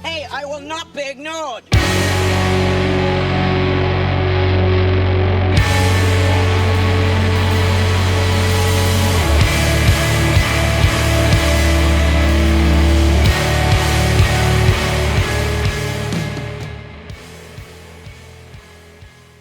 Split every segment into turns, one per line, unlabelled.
Hey, I will not be ignored!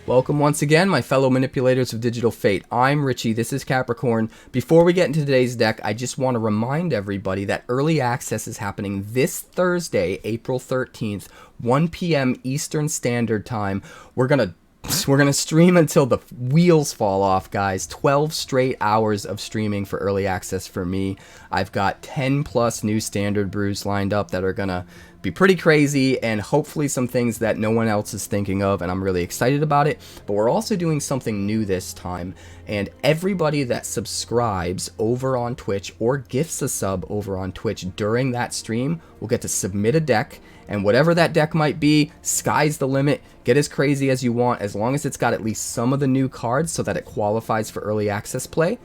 Welcome once again, my fellow manipulators of digital fate. I'm Richie, this is Capricorn. Before we get into today's deck, I just want to remind everybody that early access is happening this Thursday, April 13th, 1 p.m. Eastern Standard Time. We're gonna stream until the wheels fall off, guys. 12 straight hours of streaming for early access for me. I've got 10 plus new standard brews lined up that are gonna be pretty crazy, and hopefully some things that no one else is thinking of, and I'm really excited about it. But we're also doing something new this time, and everybody that subscribes over on Twitch or gifts a sub over on Twitch during that stream will get to submit a deck, and whatever that deck might be, sky's the limit. Get as crazy as you want, as long as it's got at least some of the new cards so that it qualifies for early access play.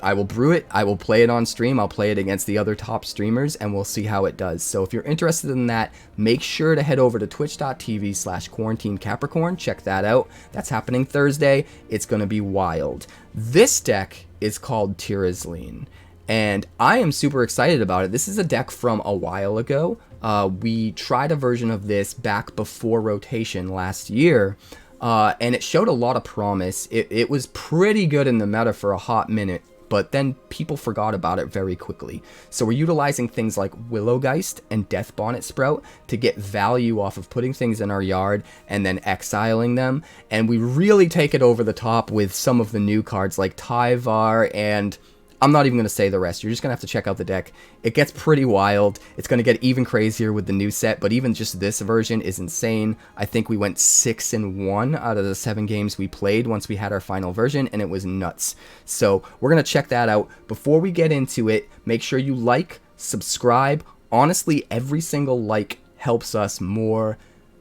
I will brew it, I will play it on stream, I'll play it against the other top streamers, and we'll see how it does. So if you're interested in that, make sure to head over to twitch.tv/quarantinecapricorn, check that out. That's happening Thursday, it's going to be wild. This deck is called TIR ASLEEN, and I am super excited about it. This is a deck from a while ago. We tried a version of this back before rotation last year, and it showed a lot of promise. It was pretty good in the meta for a hot minute, but then people forgot about it very quickly. So we're utilizing things like Willow Geist and Deathbonnet Sprout to get value off of putting things in our yard and then exiling them. And we really take it over the top with some of the new cards like Tyvar, and I'm not even going to say the rest. You're just going to have to check out the deck. It gets pretty wild. It's going to get even crazier with the new set, but even just this version is insane. I think we went 6-1 out of the 7 games we played once we had our final version, and it was nuts. So we're going to check that out. Before we get into it, make sure you like, subscribe. Honestly, every single like helps us more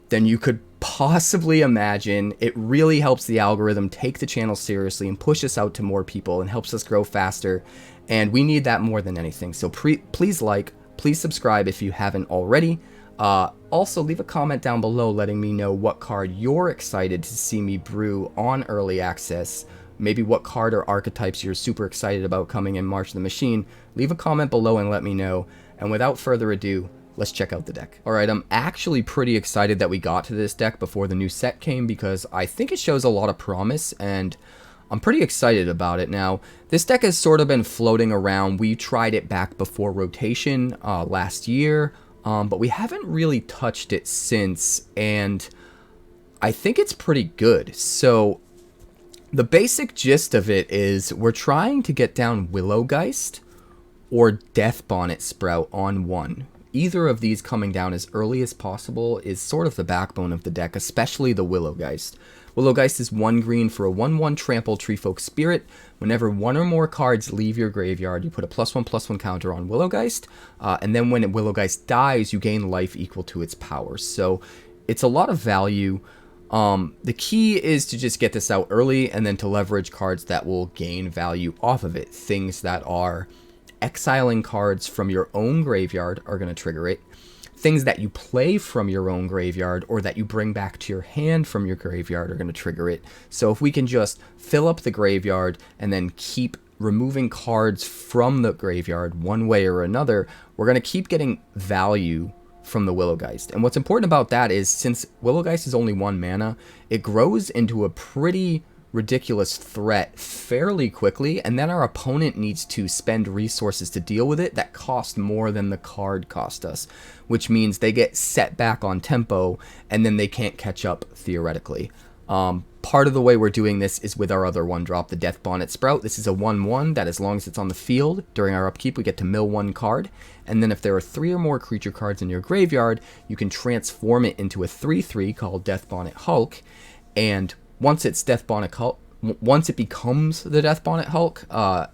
than you could possibly imagine. It really helps the algorithm take the channel seriously and push us out to more people and helps us grow faster, and we need that more than anything. So please like, please subscribe if you haven't already. Also leave a comment down below letting me know what card you're excited to see me brew on early access. Maybe what card or archetypes you're super excited about coming in March of the Machine. Leave a comment below and let me know. And without further ado, let's check out the deck. Alright, I'm actually pretty excited that we got to this deck before the new set came, because I think it shows a lot of promise, and I'm pretty excited about it. Now, this deck has sort of been floating around. We tried it back before rotation last year, but we haven't really touched it since, and I think it's pretty good. So the basic gist of it is we're trying to get down Willow Geist or Deathbonnet Sprout on one. Either of these coming down as early as possible is sort of the backbone of the deck, especially the Willow Geist. Willow Geist is 1 green for a 1/1 trample Treefolk Spirit. Whenever one or more cards leave your graveyard, you put a +1/+1 counter on Willow Geist, and then when Willow Geist dies, you gain life equal to its power. So it's a lot of value. The key is to just get this out early and then to leverage cards that will gain value off of it. Things that are exiling cards from your own graveyard are going to trigger it. Things that you play from your own graveyard or that you bring back to your hand from your graveyard are going to trigger it. So if we can just fill up the graveyard and then keep removing cards from the graveyard one way or another, we're going to keep getting value from the Willow Geist. And what's important about that is, since Willow Geist is only 1 mana, it grows into a pretty ridiculous threat fairly quickly, and then our opponent needs to spend resources to deal with it that cost more than the card cost us, which means they get set back on tempo and then they can't catch up theoretically. Part of the way we're doing this is with our other 1-drop, the Deathbonnet Sprout. This is a 1/1 that, as long as it's on the field during our upkeep, we get to mill 1 card, and then if there are 3 or more creature cards in your graveyard, you can transform it into a 3/3 called Deathbonnet Hulk. And once it becomes the Deathbonnet Hulk,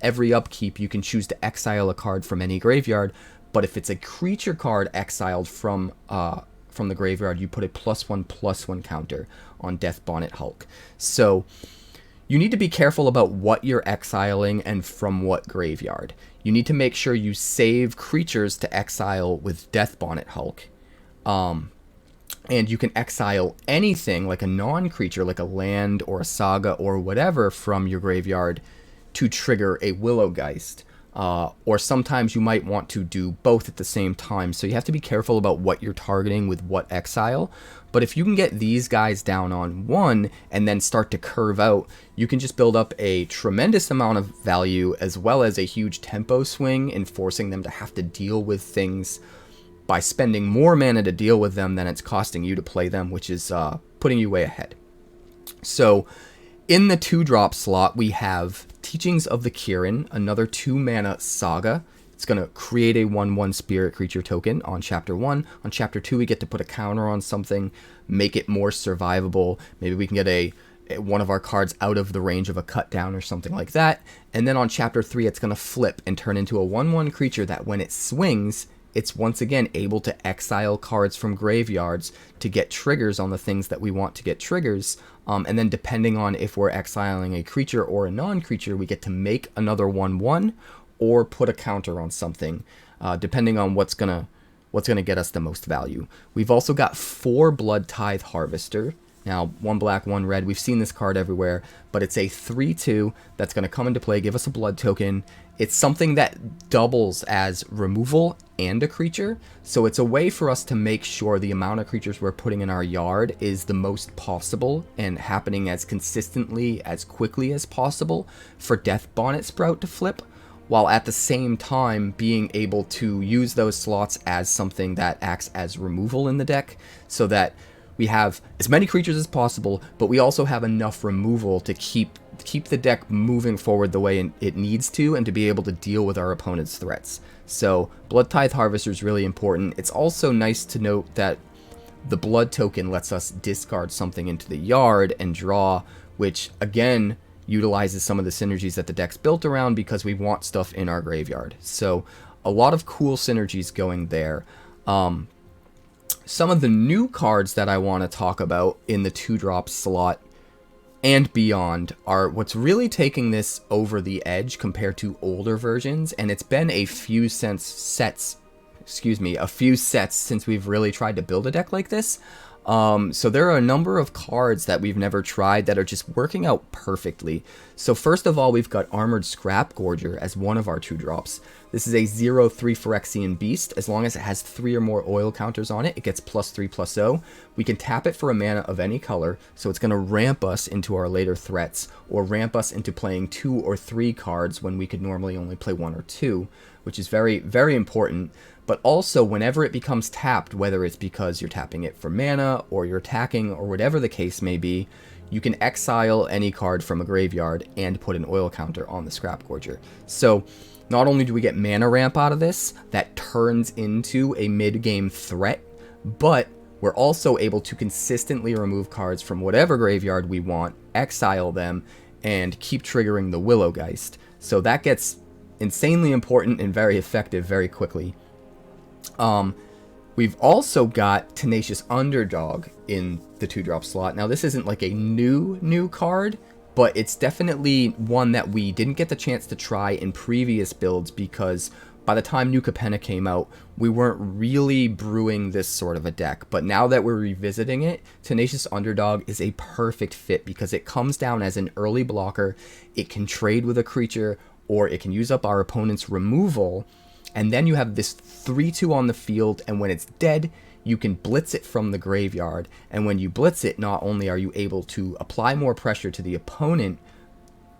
every upkeep you can choose to exile a card from any graveyard. But if it's a creature card exiled from the graveyard, you put a +1/+1 counter on Deathbonnet Hulk. So you need to be careful about what you're exiling and from what graveyard. you need to make sure you save creatures to exile with Deathbonnet Hulk. And you can exile anything, like a non-creature, like a land or a saga or whatever, from your graveyard to trigger a Willow Geist. Or sometimes you might want to do both at the same time. So you have to be careful about what you're targeting with what exile. But if you can get these guys down on 1 and then start to curve out, you can just build up a tremendous amount of value as well as a huge tempo swing in forcing them to have to deal with things by spending more mana to deal with them than it's costing you to play them, which is putting you way ahead. So in the 2-drop slot, we have Teachings of the Kirin, another 2-mana saga. It's going to create a 1/1 spirit creature token on Chapter 1. On Chapter 2, we get to put a counter on something, make it more survivable. Maybe we can get one of our cards out of the range of a cut down or something like that. And then on Chapter 3, it's going to flip and turn into a 1/1 creature that when it swings, it's once again able to exile cards from graveyards to get triggers on the things that we want to get triggers. And then depending on if we're exiling a creature or a non-creature, we get to make another 1/1 or put a counter on something, depending on what's gonna get us the most value. We've also got 4 Bloodtithe Harvester. Now, 1 black, 1 red. We've seen this card everywhere, but it's a 3/2 that's going to come into play, give us a blood token. It's something that doubles as removal and a creature, so it's a way for us to make sure the amount of creatures we're putting in our yard is the most possible and happening as consistently, as quickly as possible for Deathbonnet Sprout to flip, while at the same time being able to use those slots as something that acts as removal in the deck, so that we have as many creatures as possible, but we also have enough removal to keep the deck moving forward the way it needs to, and to be able to deal with our opponent's threats. So Bloodtithe Harvester is really important. It's also nice to note that the blood token lets us discard something into the yard and draw, which again utilizes some of the synergies that the deck's built around, because we want stuff in our graveyard. So a lot of cool synergies going there. Some of the new cards that I want to talk about in the 2-drop slot and beyond are what's really taking this over the edge compared to older versions, and it's been a few sets since we've really tried to build a deck like this. So there are a number of cards that we've never tried that are just working out perfectly. So first of all, we've got Armored Scrapgorger as one of our 2-drops. This is a 0/3 Phyrexian beast. As long as it has 3 or more oil counters on it, it gets +3/+0. We can tap it for a mana of any color, so it's going to ramp us into our later threats, or ramp us into playing 2 or 3 cards when we could normally only play 1 or 2, which is very, very important. But also, whenever it becomes tapped, whether it's because you're tapping it for mana, or you're attacking, or whatever the case may be, you can exile any card from a graveyard and put an oil counter on the Scrapgorger. So not only do we get mana ramp out of this, that turns into a mid-game threat, but we're also able to consistently remove cards from whatever graveyard we want, exile them, and keep triggering the Willow Geist. So that gets insanely important and very effective very quickly. We've also got Tenacious Underdog in the 2-drop slot. Now, this isn't like a new card, but it's definitely one that we didn't get the chance to try in previous builds, because by the time New Capenna came out, we weren't really brewing this sort of a deck. But now that we're revisiting it, Tenacious Underdog is a perfect fit, because it comes down as an early blocker, it can trade with a creature, or it can use up our opponent's removal, and then you have this 3/2 on the field, and when it's dead, you can blitz it from the graveyard. And when you blitz it, not only are you able to apply more pressure to the opponent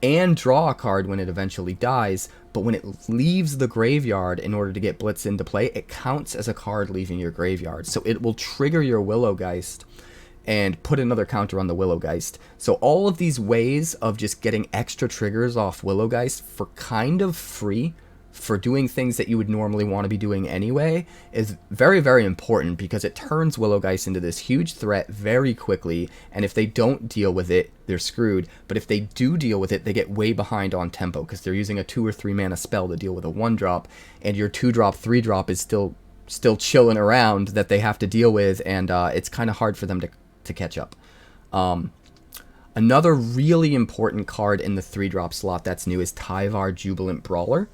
and draw a card when it eventually dies, but when it leaves the graveyard in order to get blitzed into play, it counts as a card leaving your graveyard. So it will trigger your Willow Geist and put another counter on the Willow Geist. So all of these ways of just getting extra triggers off Willow Geist for kind of free, for doing things that you would normally want to be doing anyway, is very, very important, because it turns Willow Geist into this huge threat very quickly, and if they don't deal with it, they're screwed. But if they do deal with it, they get way behind on tempo, because they're using a 2 or 3 mana spell to deal with a 1-drop, and your 2-drop, 3-drop is still chilling around that they have to deal with, and it's kind of hard for them to catch up. Another really important card in the 3-drop slot that's new is Tyvar Jubilant Brawler.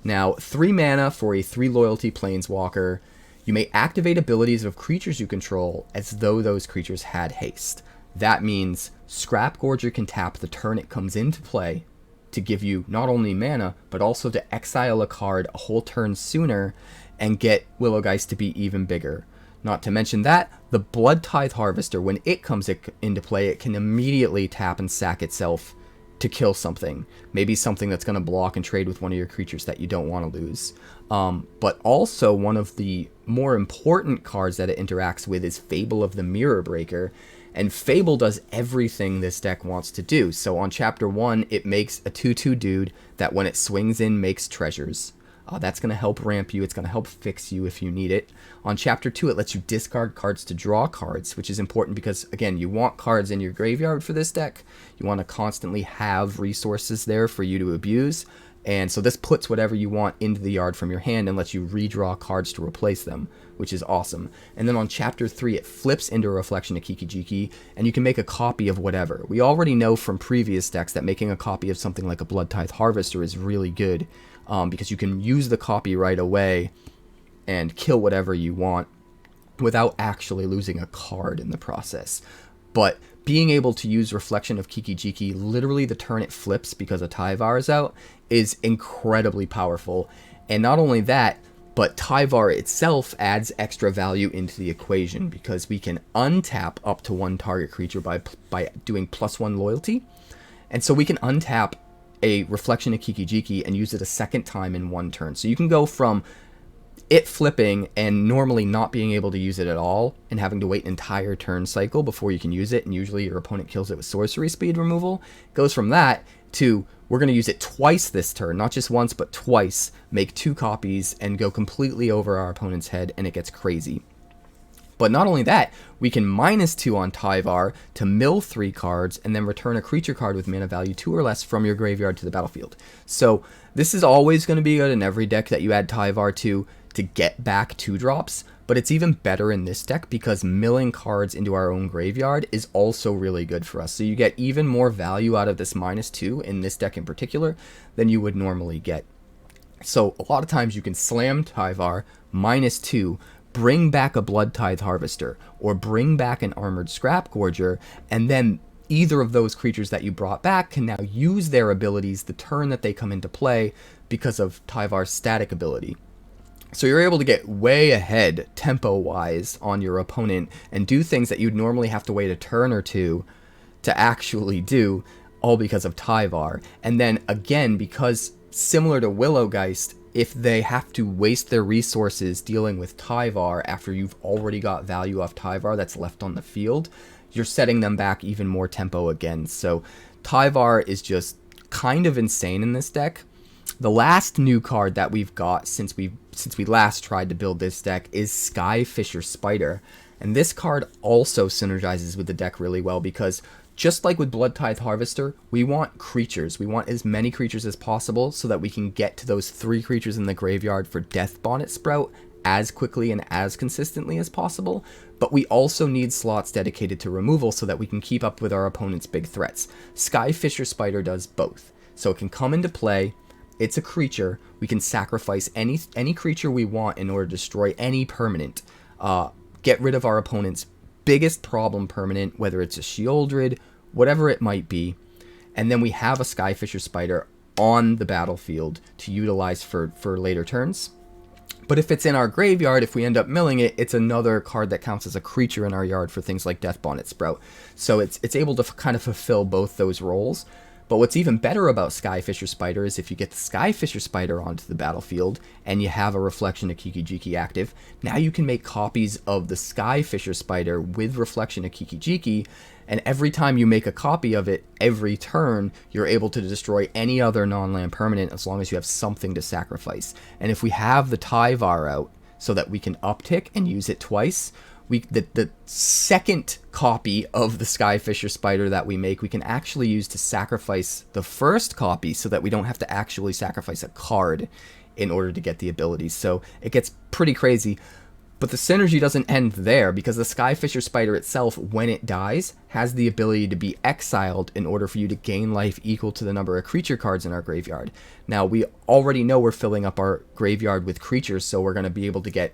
Now, 3 mana for a 3 loyalty planeswalker. You may activate abilities of creatures you control as though those creatures had haste. That means Scrapgorger can tap the turn it comes into play to give you not only mana, but also to exile a card a whole turn sooner and get Willow Geist to be even bigger. Not to mention that, the Bloodtithe Harvester, when it comes into play, it can immediately tap and sack itself to kill something. Maybe something that's going to block and trade with one of your creatures that you don't want to lose. But also, one of the more important cards that it interacts with is Fable of the Mirror Breaker. And Fable does everything this deck wants to do. So on Chapter 1, it makes a 2/2 dude that when it swings in makes treasures. That's going to help ramp you. It's going to help fix you if you need it. On Chapter 2, it lets you discard cards to draw cards, which is important because, again, you want cards in your graveyard for this deck. You want to constantly have resources there for you to abuse. And so this puts whatever you want into the yard from your hand and lets you redraw cards to replace them, which is awesome. And then on Chapter 3, it flips into a reflection of Kiki-Jiki, and you can make a copy of whatever. We already know from previous decks that making a copy of something like a Bloodtithe Harvester is really good, because you can use the copy right away and kill whatever you want without actually losing a card in the process. But being able to use Reflection of Kiki-Jiki literally the turn it flips because a Tyvar is out is incredibly powerful. And not only that, but Tyvar itself adds extra value into the equation because we can untap up to 1 target creature by doing +1 loyalty. And so we can untap a Reflection of Kiki-Jiki and use it a second time in 1 turn. So you can go from it flipping and normally not being able to use it at all and having to wait an entire turn cycle before you can use it, and usually your opponent kills it with sorcery speed removal, goes from that to we're going to use it twice this turn, not just once but twice, make 2 copies and go completely over our opponent's head, and it gets crazy. But not only that, we can -2 on Tyvar to mill 3 cards and then return a creature card with mana value 2 or less from your graveyard to the battlefield. So this is always going to be good in every deck that you add Tyvar to get back 2-drops, but it's even better in this deck because milling cards into our own graveyard is also really good for us. So you get even more value out of this -2 in this deck in particular than you would normally get. So a lot of times you can slam Tyvar, -2, bring back a Bloodtithe Harvester, or bring back an Armored Scrapgorger, and then either of those creatures that you brought back can now use their abilities the turn that they come into play because of Tyvar's static ability. So you're able to get way ahead tempo-wise on your opponent and do things that you'd normally have to wait a turn or two to actually do, all because of Tyvar. And then again, because similar to Willow Geist, if they have to waste their resources dealing with Tyvar after you've already got value off Tyvar that's left on the field, you're setting them back even more tempo again. So Tyvar is just kind of insane in this deck. The last new card that we've got since we last tried to build this deck is Skyfisher Spider. And this card also synergizes with the deck really well because just like with Bloodtithe Harvester, we want creatures. We want as many creatures as possible so that we can get to those 3 creatures in the graveyard for Deathbonnet Sprout as quickly and as consistently as possible. But we also need slots dedicated to removal so that we can keep up with our opponent's big threats. Skyfisher Spider does both. So it can come into play. It's a creature. We can sacrifice any creature we want in order to destroy any permanent. Get rid of our opponent's biggest problem permanent, whether it's a Sheoldred, whatever it might be. And then we have a Skyfisher Spider on the battlefield to utilize for later turns. But if it's in our graveyard, if we end up milling it, it's another card that counts as a creature in our yard for things like Deathbonnet Sprout. So it's able to kind of fulfill both those roles. But what's even better about Skyfisher Spider is if you get the Skyfisher Spider onto the battlefield and you have a Reflection of Kiki-Jiki active, now you can make copies of the Skyfisher Spider with Reflection of Kiki-Jiki, and every time you make a copy of it, every turn, you're able to destroy any other non-land permanent as long as you have something to sacrifice. And if we have the Tyvar out so that we can uptick and use it twice, the second copy of the Skyfisher Spider that we make, we can actually use to sacrifice the first copy so that we don't have to actually sacrifice a card in order to get the abilities. So it gets pretty crazy. But the synergy doesn't end there, because the Skyfisher Spider itself, when it dies, has the ability to be exiled in order for you to gain life equal to the number of creature cards in our graveyard. Now, we already know we're filling up our graveyard with creatures, so we're going to be able to get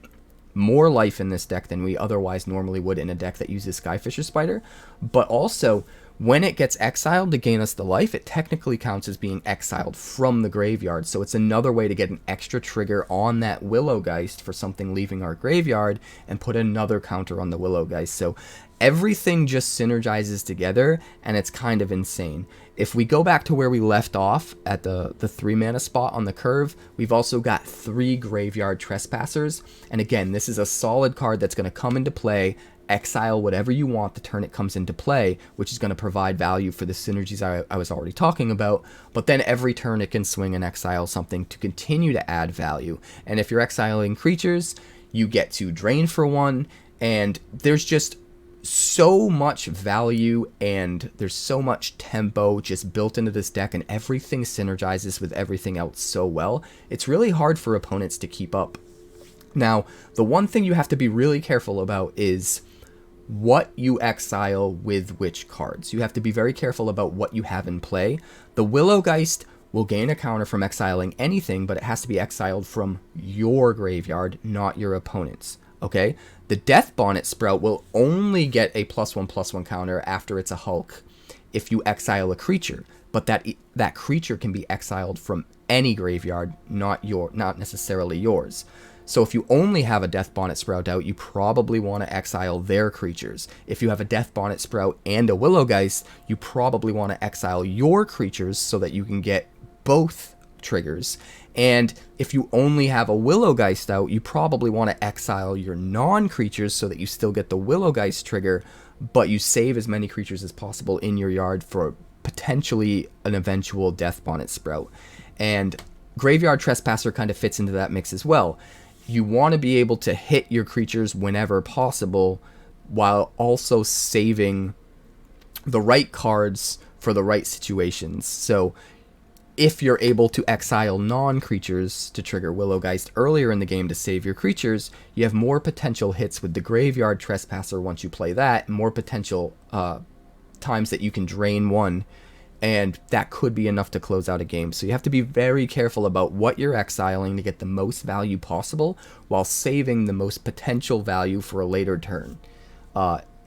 more life in this deck than we otherwise normally would in a deck that uses Skyfisher Spider. But also, when it gets exiled to gain us the life, it technically counts as being exiled from the graveyard. So it's another way to get an extra trigger on that Willow Geist for something leaving our graveyard and put another counter on the Willow Geist. So everything just synergizes together, and it's kind of insane. If we go back to where we left off at the 3 mana spot on the curve, we've also got 3 Graveyard Trespassers. And again, this is a solid card that's going to come into play, exile whatever you want the turn it comes into play, which is going to provide value for the synergies I was already talking about. But then every turn it can swing and exile something to continue to add value. And if you're exiling creatures, you get to drain for 1, and there's just so much value and there's so much tempo just built into this deck, and everything synergizes with everything else so well. It's really hard for opponents to keep up. Now, the one thing you have to be really careful about is what you exile with which cards. You have to be very careful about what you have in play. The Willow Geist will gain a counter from exiling anything, but it has to be exiled from your graveyard, not your opponent's. Okay? The Deathbonnet Sprout will only get a +1/+1 counter after it's a Hulk if you exile a creature, but that creature can be exiled from any graveyard, not necessarily yours. So if you only have a Deathbonnet Sprout out, you probably want to exile their creatures. If you have a Deathbonnet Sprout and a Willow Geist, you probably want to exile your creatures so that you can get both triggers. And if you only have a Willow Geist out, you probably want to exile your non-creatures so that you still get the Willow Geist trigger, but you save as many creatures as possible in your yard for potentially an eventual Deathbonnet Sprout. And Graveyard Trespasser kind of fits into that mix as well. You want to be able to hit your creatures whenever possible while also saving the right cards for the right situations. So if you're able to exile non-creatures to trigger Willow Geist earlier in the game to save your creatures, you have more potential hits with the Graveyard Trespasser once you play that, more potential times that you can drain 1, and that could be enough to close out a game. So you have to be very careful about what you're exiling to get the most value possible while saving the most potential value for a later turn.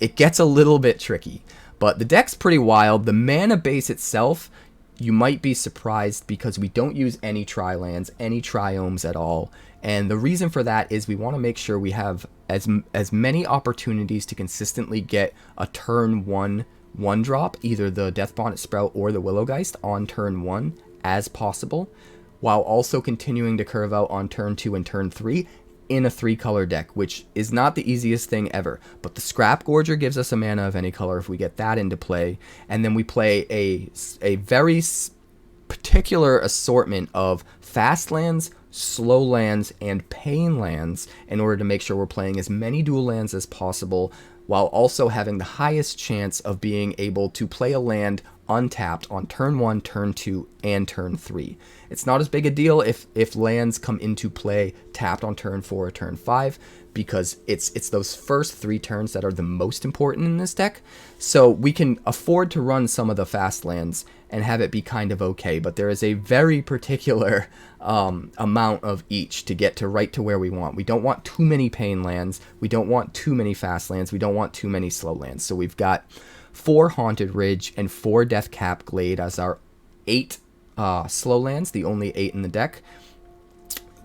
It gets a little bit tricky, but the deck's pretty wild. The mana base itself, you might be surprised because we don't use any tri-lands, any triomes at all. And the reason for that is we want to make sure we have as many opportunities to consistently get a turn 1 drop, either the Deathbonnet Sprout or the Willow Geist on turn 1 as possible, while also continuing to curve out on turn 2 and turn 3 in a 3-color deck, which is not the easiest thing ever. But the Scrapgorger gives us a mana of any color if we get that into play, and then we play a very particular assortment of fast lands, slow lands, and pain lands in order to make sure we're playing as many dual lands as possible, while also having the highest chance of being able to play a land untapped on turn 1, turn 2, and turn 3. It's not as big a deal if lands come into play tapped on turn 4 or turn 5, because it's those first 3 turns that are the most important in this deck. So we can afford to run some of the fast lands and have it be kind of okay, but there is a very particular amount of each to get to right to where we want. We don't want too many pain lands, we don't want too many fast lands, we don't want too many slow lands. So we've got 4 Haunted Ridge and 4 Deathcap Glade as our 8 slow lands, the only 8 in the deck.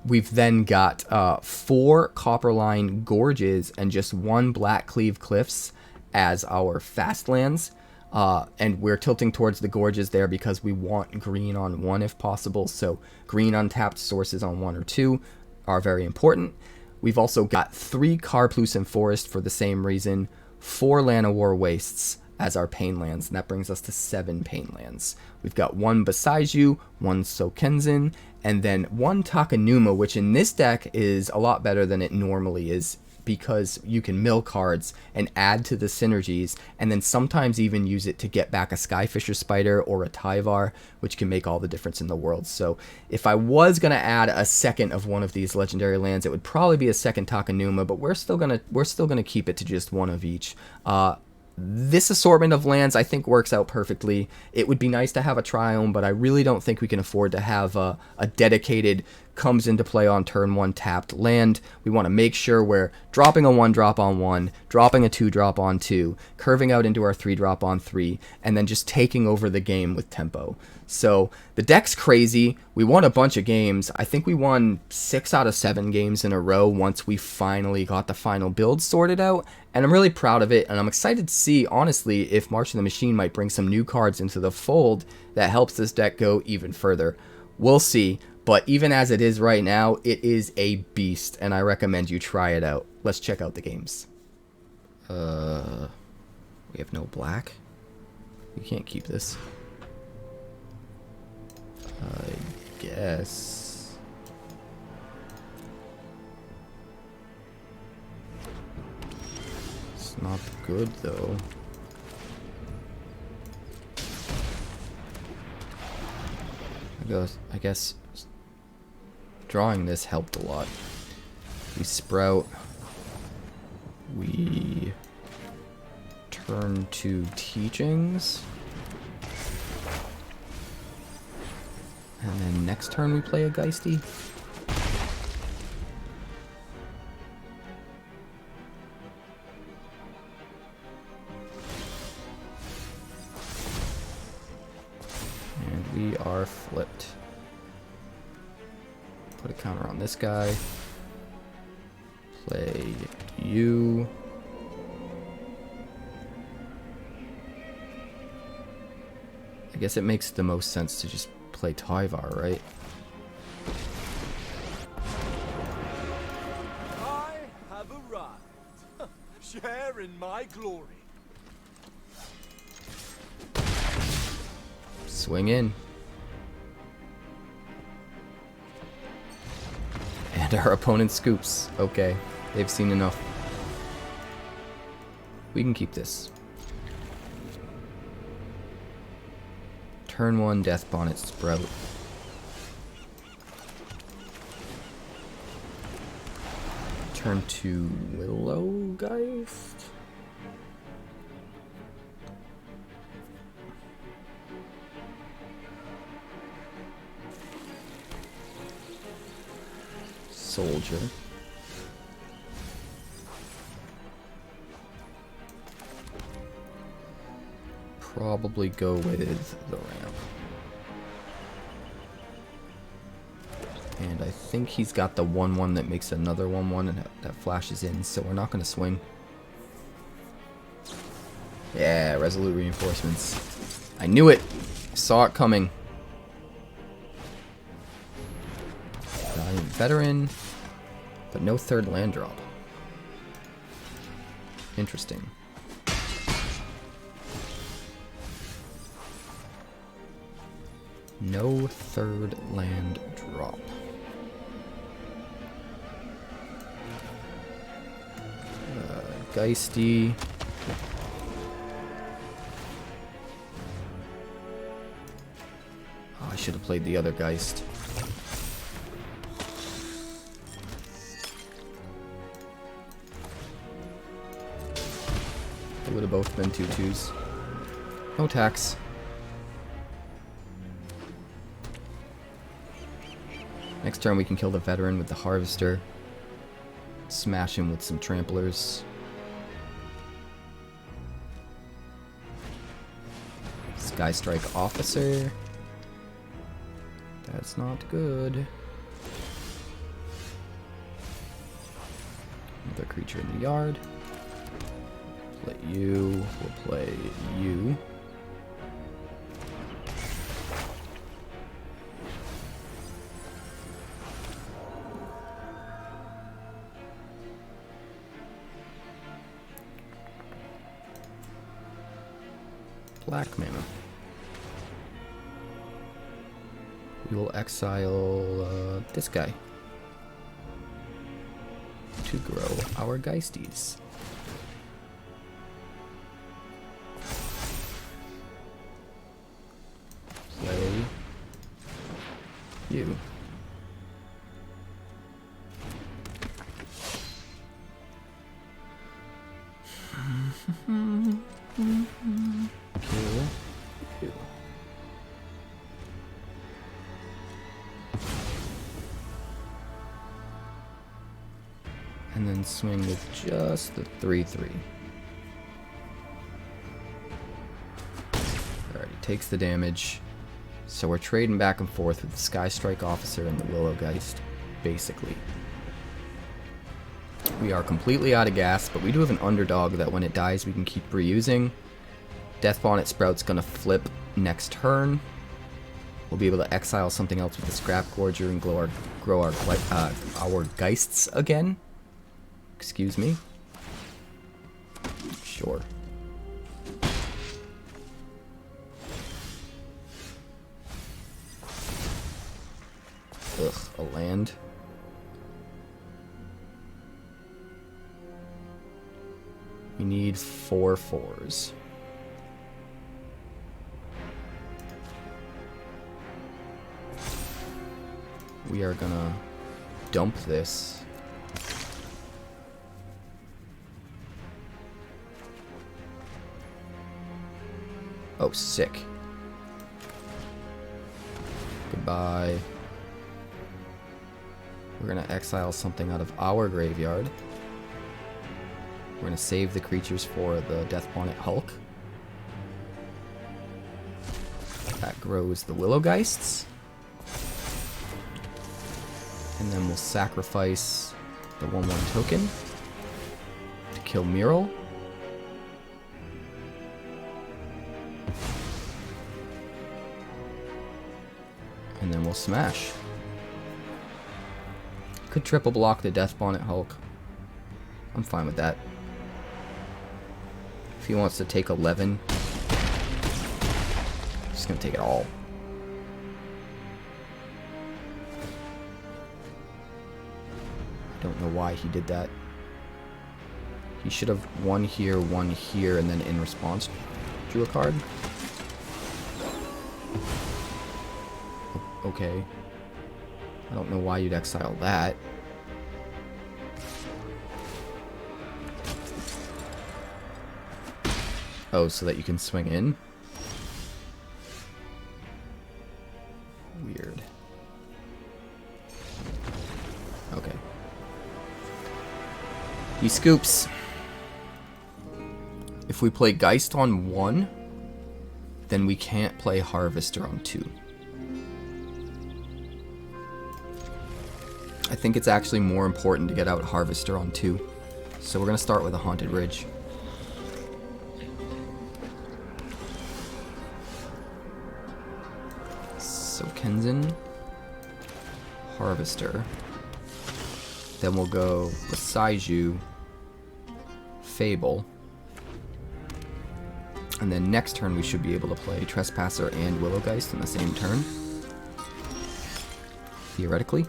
We've then got 4 Copperline Gorges and just 1 Blackcleave Cliffs as our fast lands. And we're tilting towards the Gorges there because we want green on 1 if possible. So green untapped sources on 1 or 2 are very important. We've also got 3 Karplusan Forest for the same reason, 4 Llanowar Wastes as our pain lands, and that brings us to 7 pain lands. We've got 1 Boseiju, 1 Sokenzan, and then 1 Takenuma, which in this deck is a lot better than it normally is because you can mill cards and add to the synergies, and then sometimes even use it to get back a Skyfisher Spider or a Tyvar, which can make all the difference in the world. So if I was going to add a second of one of these legendary lands, it would probably be a second Takenuma, but we're still gonna keep it to just one of each. This assortment of lands I think works out perfectly. It would be nice to have a Triome, but I really don't think we can afford to have a dedicated comes into play on turn 1 tapped land. We want to make sure we're dropping a 1-drop on 1, dropping a 2-drop on 2, curving out into our 3-drop on 3, and then just taking over the game with tempo. So the deck's crazy. We won a bunch of games. I think we won 6 out of 7 games in a row once we finally got the final build sorted out, and I'm really proud of it, and I'm excited to see, honestly, if March of the Machine might bring some new cards into the fold that helps this deck go even further. We'll see. But even as it is right now, it is a beast, and I recommend you try it out. Let's check out the games. We have no black. We can't keep this. I guess. It's not good, though. I guess drawing this helped a lot. We sprout. We turn to teachings. And then next turn we play a Geisty. And we are flipped. Put a counter on this guy. Play you. I guess it makes the most sense to just play Tyvar, right?
I have arrived. Share in my glory.
Swing in. And our opponent scoops. Okay, they've seen enough. We can keep this. Turn 1 Deathbonnet Sprout. Turn 2 Willow Geist. Soldier. Probably go with the ramp. And I think he's got the 1/1 that makes another 1/1 and that flashes in, so we're not going to swing. Yeah, Resolute Reinforcements. I knew it! I saw it coming. Valiant Veteran, but no third land drop. Interesting. No third land drop. Geisty. Oh, I should have played the other Geist. They would have both been 2/2s. No tax. Next turn we can kill the veteran with the Harvester. Smash him with some tramplers. Sky Strike Officer. That's not good. Another creature in the yard. Play you. We'll play you. Black mana. We will exile this guy. to grow our Geisties. Play you. Kill you. And then swing with just the 3/3. Alright, he takes the damage. So we're trading back and forth with the Sky Strike Officer and the Willow Geist, basically. We are completely out of gas, but we do have an underdog that when it dies we can keep reusing. Deathbonnet Sprout's gonna flip next turn. We'll be able to exile something else with the Scrapgorger and grow our Geists again. Excuse me. Sure. Ugh, a land. We need 4 4s. We are gonna dump this. Oh, sick. Goodbye. We're gonna exile something out of our graveyard. We're gonna save the creatures for the Deathbonnet Hulk. That grows the Willow Geists. And then we'll sacrifice the 1/1 token to kill Mire. And then we'll smash. Could triple block the Deathbonnet Hulk. I'm fine with that. If he wants to take 11, I'm just gonna take it all. I don't know why he did that. He should have one here, and then in response drew a card. Okay. I don't know why you'd exile that. Oh, so that you can swing in? Weird. Okay. He scoops. If we play Geist on 1, then we can't play Harvester on 2. I think it's actually more important to get out Harvester on 2. So we're going to start with a Haunted Ridge. Sokenzan. Harvester. Then we'll go Boseiju. Fable. And then next turn we should be able to play Trespasser and Willow Geist in the same turn. Theoretically.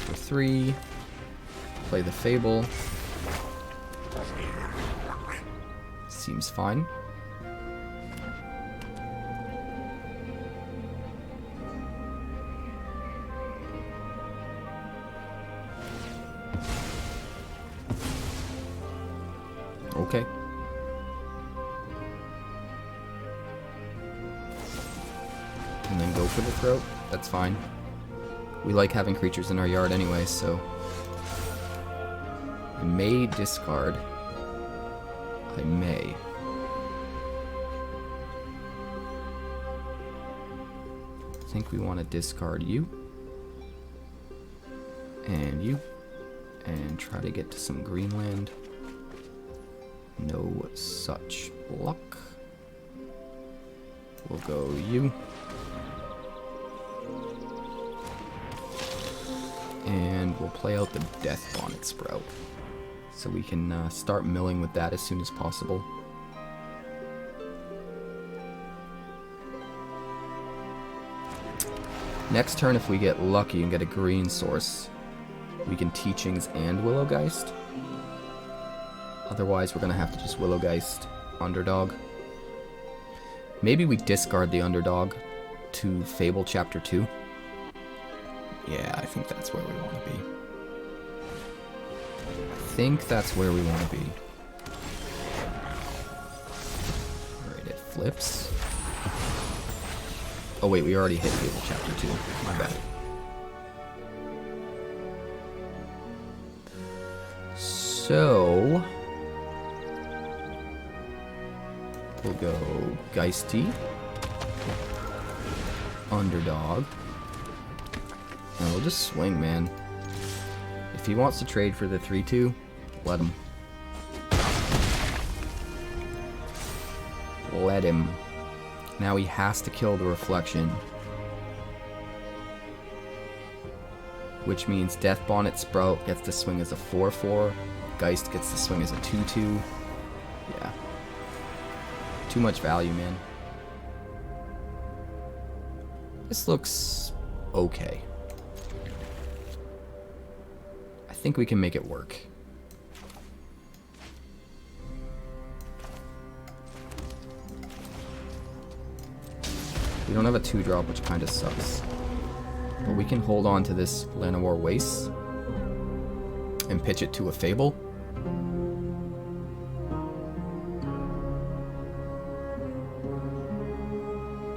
For 3. Play the Fable. Seems fine. Okay. And then go for the throat. That's fine. We like having creatures in our yard anyway, so I may discard. I may. I think we want to discard you. And you. And try to get to some Greenland. No such luck. We'll go you. And we'll play out the Deathbonnet Sprout. so we can start milling with that as soon as possible. Next turn, if we get lucky and get a green source, we can Teachings and Willow Geist. Otherwise, we're going to have to just Willow Geist Underdog. Maybe we discard the Underdog to Fable Chapter 2. Yeah, I think that's where we want to be. Alright, it flips. Oh wait, we already hit Fable Chapter 2. My bad. So we'll go Geisty, Underdog, and we'll just swing, man. If he wants to trade for the 3-2, let him. Let him. Now he has to kill the Reflection, which means Deathbonnet Sprout gets to swing as a 4-4, Geist gets to swing as a 2-2. Yeah. Too much value, man. This looks okay. I think we can make it work. We don't have a 2-drop, which kind of sucks. But we can hold on to this Llanowar Wastes and pitch it to a Fable.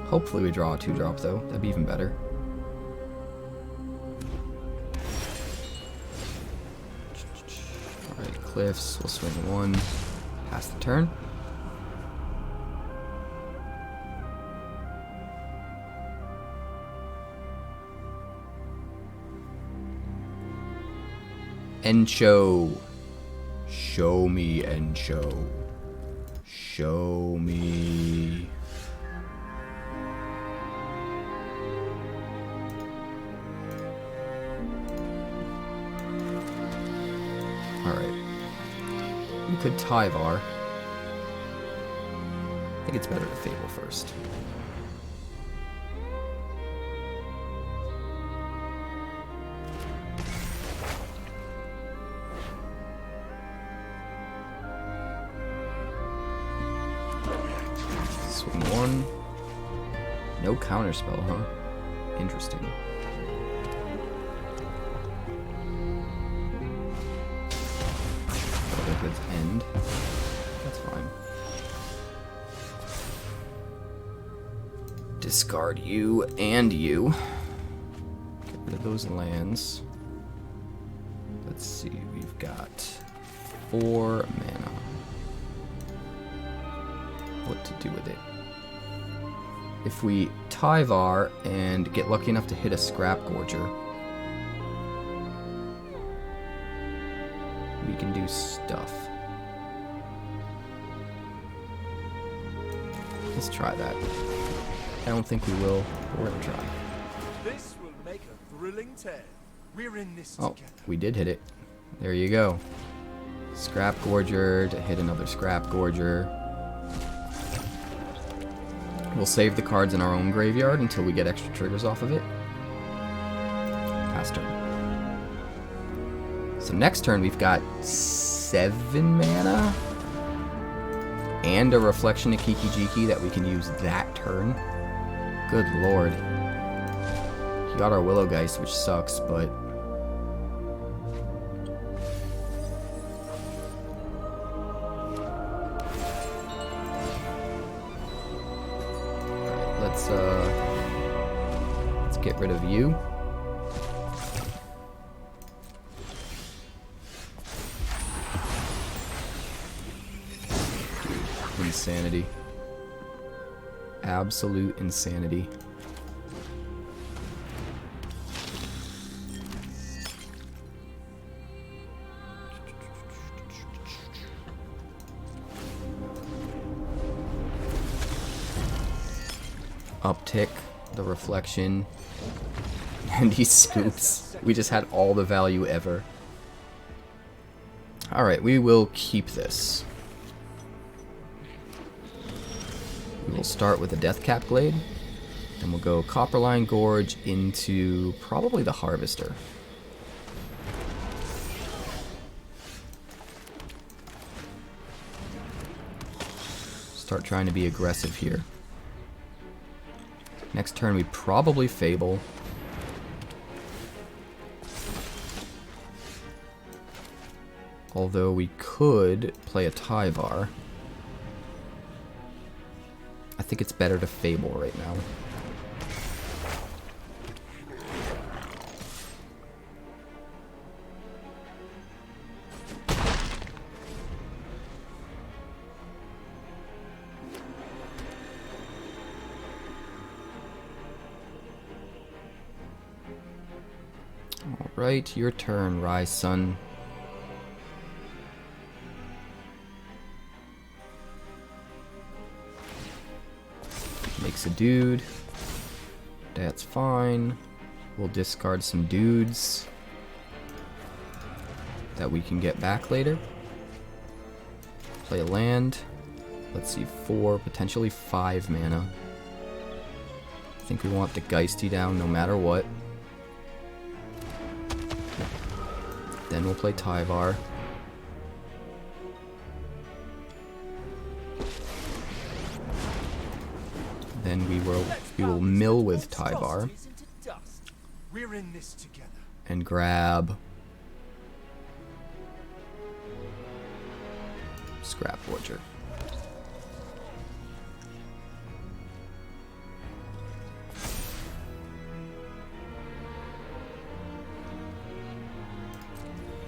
Hopefully we draw a 2-drop though, that'd be even better. Alright, Cliffs, we'll swing 1, pass the turn. Encho. Show me, Encho. Show me. Alright. We could Tyvar. I think it's better to Fable first. Swing 1. No counterspell, huh? Interesting. End. That's fine. Discard you and you. Get rid of those lands. Let's see, we've got 4 mana. What to do with it? If we Tyvar and get lucky enough to hit a Scrapgorger, we can do stuff. Let's try that. I don't think we will, but we're gonna try.
This will make a thrilling tale. We're in this
Oh,
together.
we did hit it. There you go. Scrapgorger to hit another Scrapgorger. We'll save the cards in our own graveyard until we get extra triggers off of it. Pass turn. So next turn we've got 7 mana and a Reflection of Kiki-Jiki that we can use that turn. Good lord. He got our Willow Geist, which sucks, but let's get rid of you. Insanity. Absolute insanity. Uptick, the Reflection, and he scoops. We just had all the value ever. Alright, we will keep this. We will start with the Deathcap Glade. Then we'll go Copperline Gorge into probably the Harvester. Start trying to be aggressive here. Next turn we probably Fable. Although we could play a Tyvar. I think it's better to Fable right now. Alright, your turn, Rise Sun. Makes a dude. That's fine. We'll discard some dudes that we can get back later. Play a land. Let's see, 4, potentially 5 mana. I think we want the Geisty down no matter what. Then we'll play Tyvar. Then we will mill with Tyvar.
We're in this together.
And grab Scrapgorger.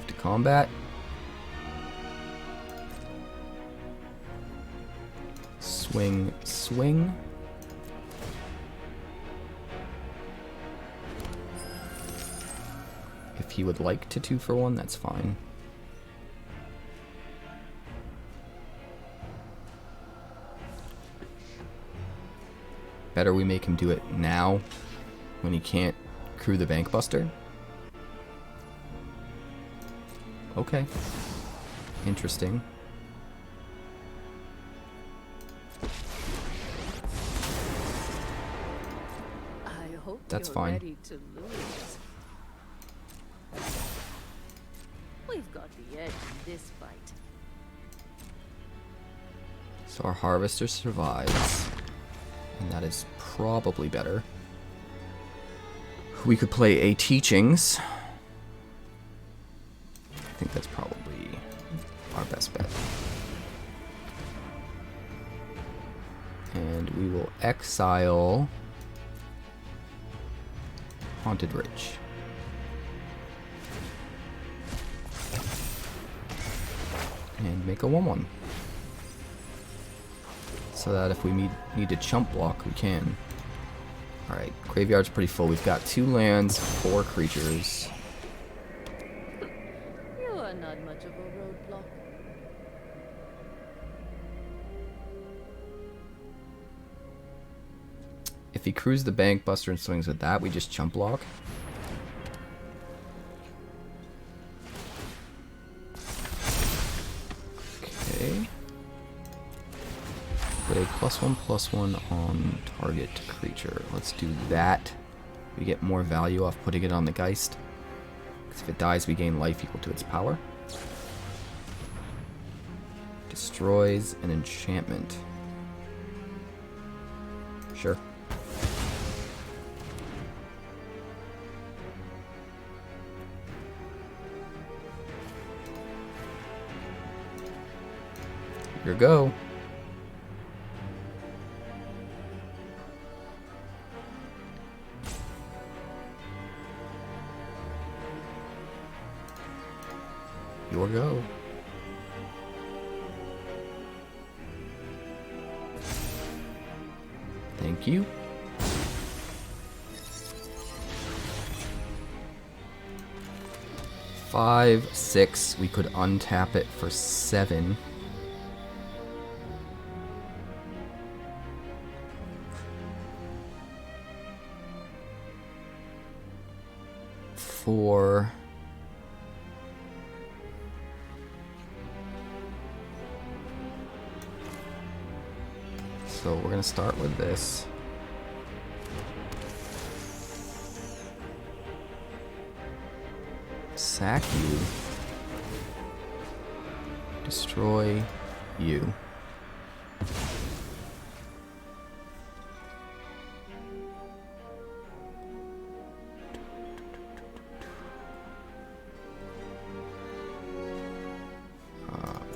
To combat. Swing, swing. If he would like to 2-for-1, that's fine. Better we make him do it now, when he can't crew the Bankbuster. Okay. Interesting.
I hope
That's
you're
fine.
ready to lose. We've got the edge in this fight.
So our Harvester survives. And that is probably better. We could play a Teachings. I think that's probably our best bet. And we will exile Haunted Ridge. And make a 1/1. So that if we need to chump block, we can. Alright, graveyard's pretty full. We've got 2 lands, 4 creatures.
You are not much of a roadblock.
If he crews the Bankbuster and swings with that, we just chump block. Okay. Put a +1/+1 on target creature. Let's do that. We get more value off putting it on the Geist. Because if it dies, we gain life equal to its power. Destroys an enchantment. Sure. Here go. Your go. Thank you. Five, 6. We could untap it for 7. So we're gonna start with this. Sack you. Destroy you.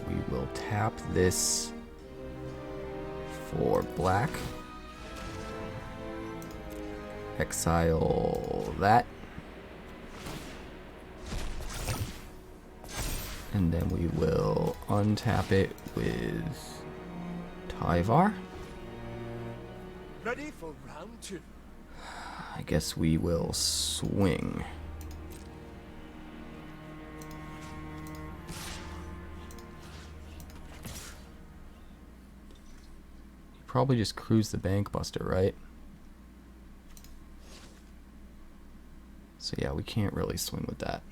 We will tap this for black. Exile that. And then we will untap it with Tyvar.
Ready for round 2.
I guess we will swing. Probably just cruise the Bank Buster, right? So yeah, we can't really swing with that.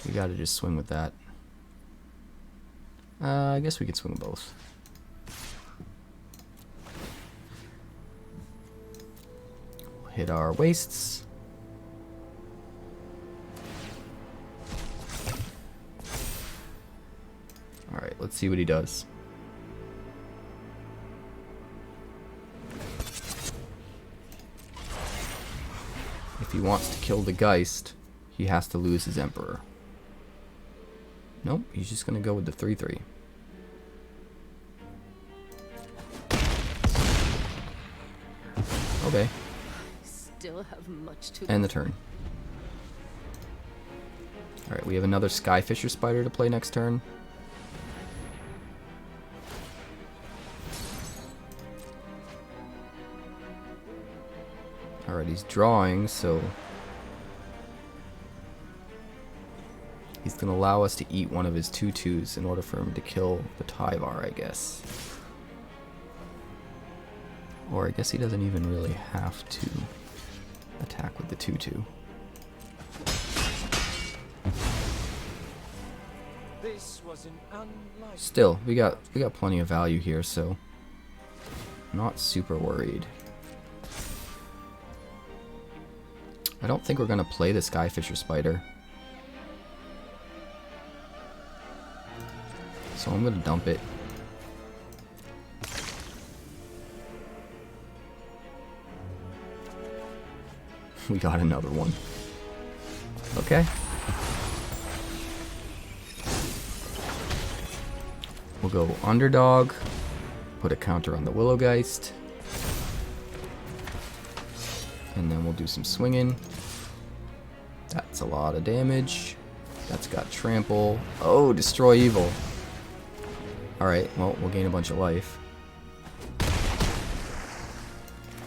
We gotta just swing with that. I guess we could swing with both. We'll hit our wastes. Alright, let's see what he does. If he wants to kill the Geist, he has to lose his Emperor. Nope, he's just gonna go with the 3/3. Okay.
Still have much to
End the turn. Alright, we have another Skyfisher Spider to play next turn. Alright, he's drawing, so he's going to allow us to eat one of his 2/2s in order for him to kill the Tyvar, I guess. Or I guess he doesn't even really have to attack with the 2/2.
This was an unlikely.
Still, we got plenty of value here, so I'm not super worried. I don't think we're going to play the Skyfisher Spider. So I'm going to dump it. We got another one. Okay. We'll go Underdog. Put a counter on the Willow Geist. And then we'll do some swinging. That's a lot of damage. That's got trample. Oh, destroy evil. Alright, well, we'll gain a bunch of life.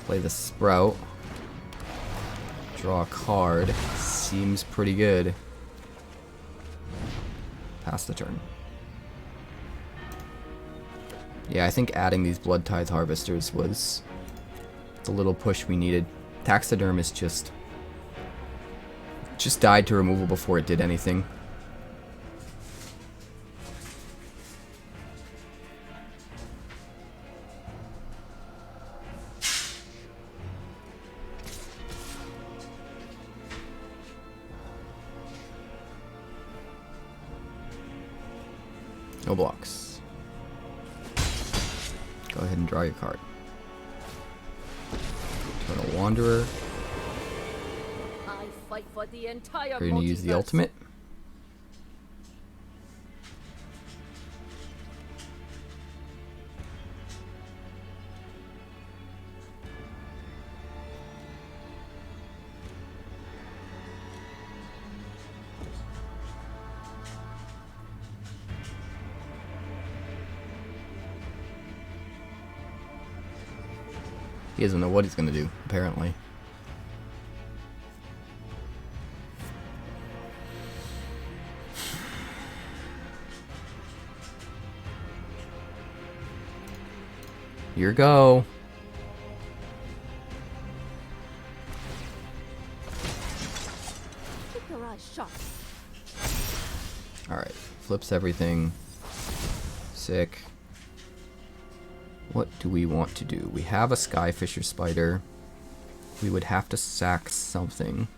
Play the Sprout. Draw a card. Seems pretty good. Pass the turn. Yeah, I think adding these Bloodtithe Harvesters was the little push we needed. Taxidermist just died to removal before it did anything. No blocks. Go ahead and draw your card. Eternal Wanderer.
I fight for the entire
We're gonna use the
multiverse.
ultimate. He doesn't know what he's gonna do, apparently. Here go.
Keep your eyes sharp.
Alright, flips everything. Sick. What do we want to do? We have a Skyfisher Spider. We would have to sack something.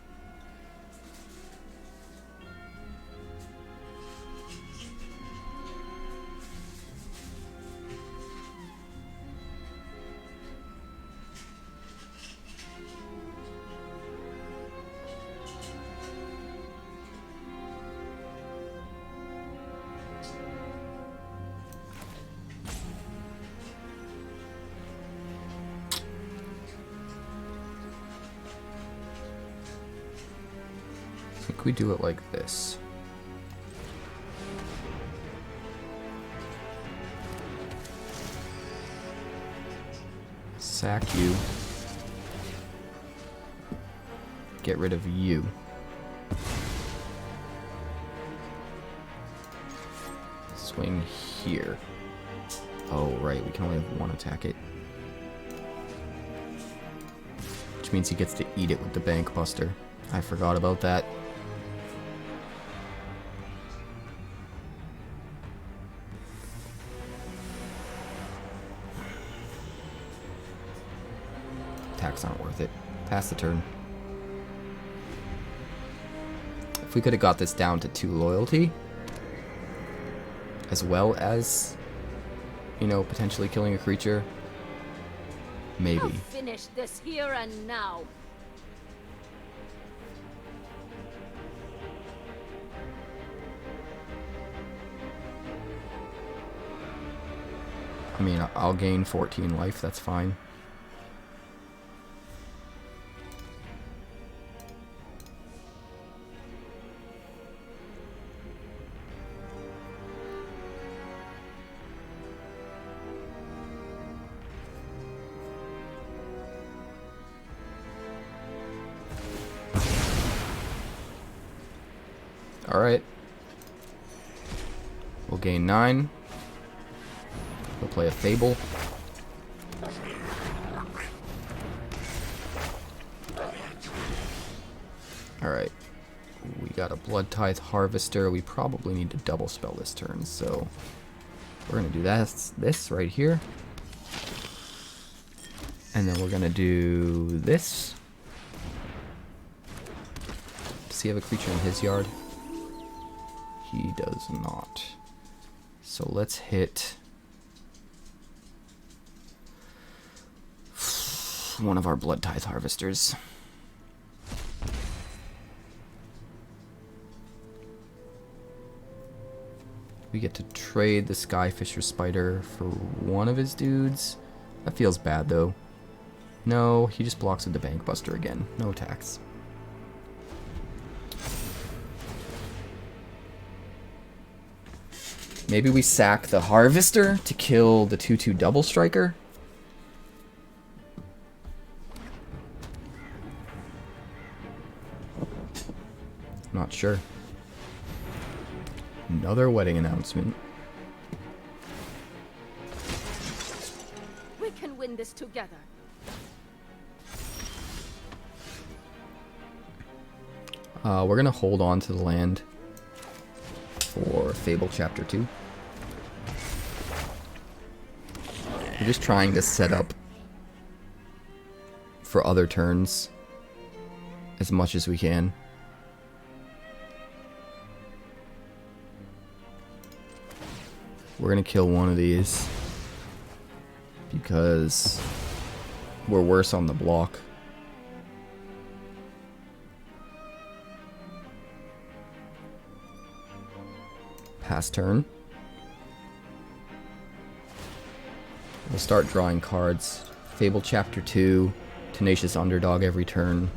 I think we do it like this. Sack you. Get rid of you. Swing here. Oh, right, we can only have one attack it. Which means he gets to eat it with the Bank Buster. I forgot about that. Attacks aren't worth it. Pass the turn. If we could have got this down to 2 loyalty, as well as, you know, potentially killing a creature, maybe.
I'll finish this here and now.
I mean, I'll gain 14 life, that's fine. Alright. We'll gain 9. We'll play a Fable. Alright. We got a Bloodtithe Harvester. We probably need to double spell this turn, so we're going to do this right here. And then we're going to do this. Does he have a creature in his yard? He does not. So let's hit one of our Bloodtithe Harvesters. We get to trade the Skyfisher Spider for one of his dudes. That feels bad though. No, he just blocks with the Bank Buster again. No attacks. Maybe we sack the Harvester to kill the 2/2 Double Striker. Not sure. Another wedding announcement.
We can win this together.
We're gonna hold on to the land for Fable Chapter 2. We're just trying to set up for other turns as much as we can. We're gonna kill one of these because we're worse on the block. Pass turn. We'll start drawing cards. Fable Chapter 2, Tenacious Underdog every turn.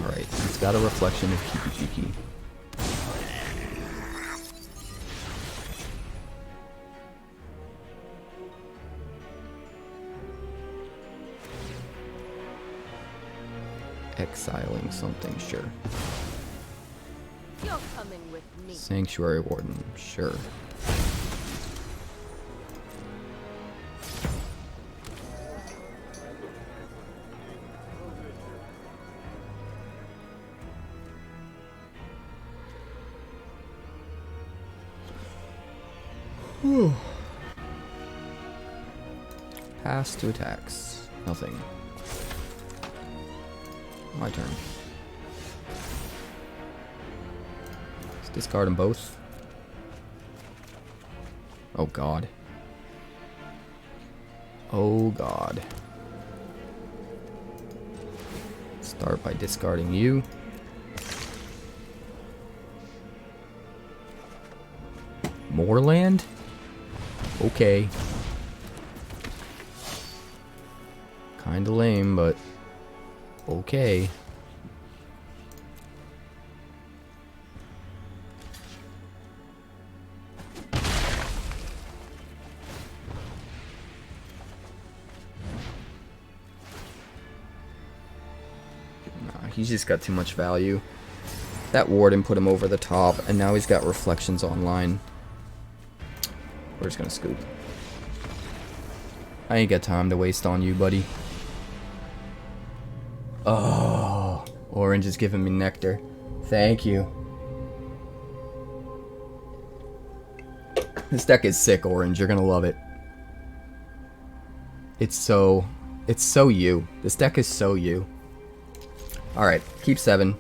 Alright, it's got a reflection of Kiki-Jiki. Exiling something, sure.
You're coming with me.
Sanctuary Warden, sure. Pass to attacks. Nothing. My turn. Let's discard them both. Oh god. Oh god. Start by discarding you. More land? Okay. Kinda lame, but okay. Nah, he's just got too much value. That Warden put him over the top, and now he's got Reflections online. We're just gonna scoop. I ain't got time to waste on you, buddy. Oh, Orange is giving me nectar. Thank you. This deck is sick, Orange. You're gonna love it. It's so you. This deck is so you. Alright, keep 7.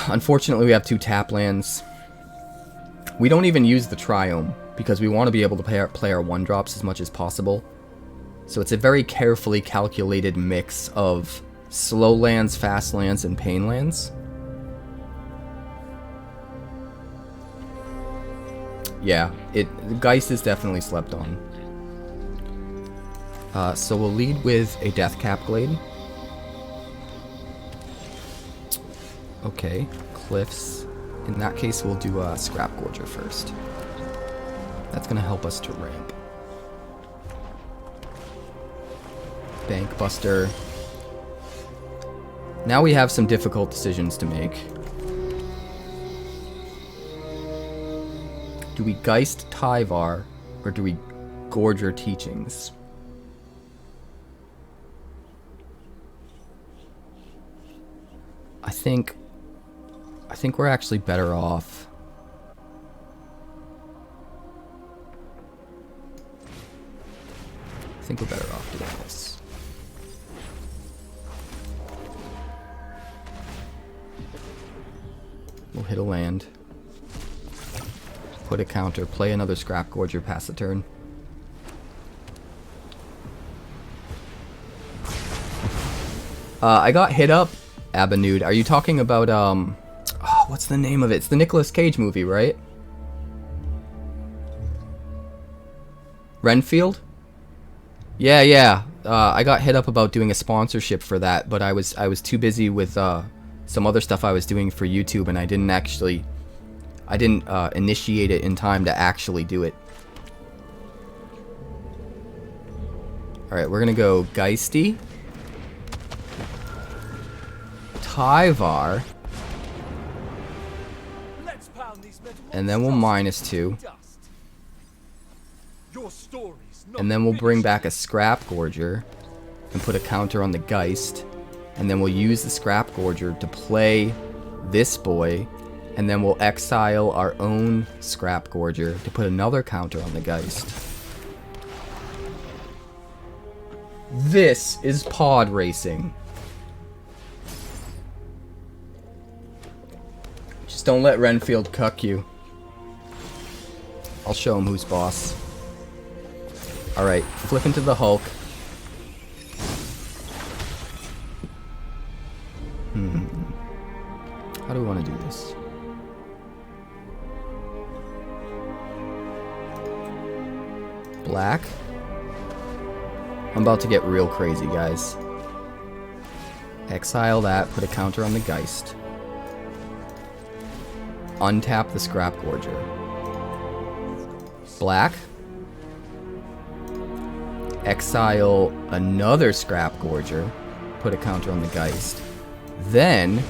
Unfortunately, we have 2 tap lands. We don't even use the Triome, because we want to be able to play our 1-drops as much as possible. So it's a very carefully calculated mix of slow lands, fast lands, and pain lands. Yeah, Geist is definitely slept on. So we'll lead with a Deathcap Glade. Okay, Cliffs. In that case, we'll do a Scrapgorger first. That's going to help us to ramp. Bank Buster. Now we have some difficult decisions to make. Do we Geist Tyvar, or do we Gorger Teachings? I think we're actually better off. I think we're better off doing this. We'll hit a land. Put a counter, play another Scrapgorger, pass the turn. I got hit up, Abanud. Are you talking about, what's the name of it? It's the Nicolas Cage movie, right? Renfield? Yeah. I got hit up about doing a sponsorship for that, but I was too busy with some other stuff I was doing for YouTube, and I didn't initiate it in time to actually do it. Alright, we're gonna go Geisty, Tyvar, and then we'll -2. And then we'll bring back a Scrapgorger and put a counter on the Geist. And then we'll use the Scrapgorger to play this boy. And then we'll exile our own Scrapgorger to put another counter on the Geist. This is pod racing. Just don't let Renfield cuck you. I'll show him who's boss. Alright, flip into the Hulk. How do we want to do this? Black? I'm about to get real crazy, guys. Exile that, put a counter on the Geist. Untap the Scrapgorger. Black? Exile another Scrapgorger, put a counter on the Geist. Then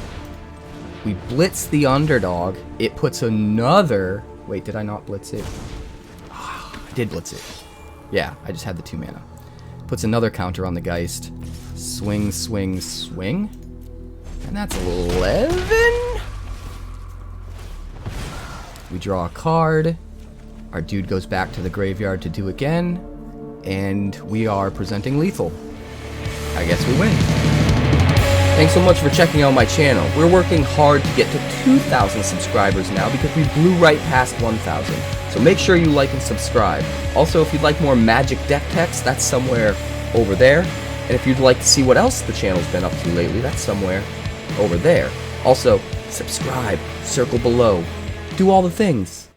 we blitz the Underdog. It puts another... Wait, did I not blitz it? I did blitz it. Yeah, I just had the 2 mana. Puts another counter on the Geist. Swing, swing, swing. And that's 11. We draw a card. Our dude goes back to the graveyard to do again, and we are presenting lethal. I guess we win. Thanks so much for checking out my channel. We're working hard to get to 2,000 subscribers now because we blew right past 1,000. So make sure you like and subscribe. Also, if you'd like more Magic deck text, that's somewhere over there. And if you'd like to see what else the channel's been up to lately, that's somewhere over there. Also, subscribe, circle below, do all the things.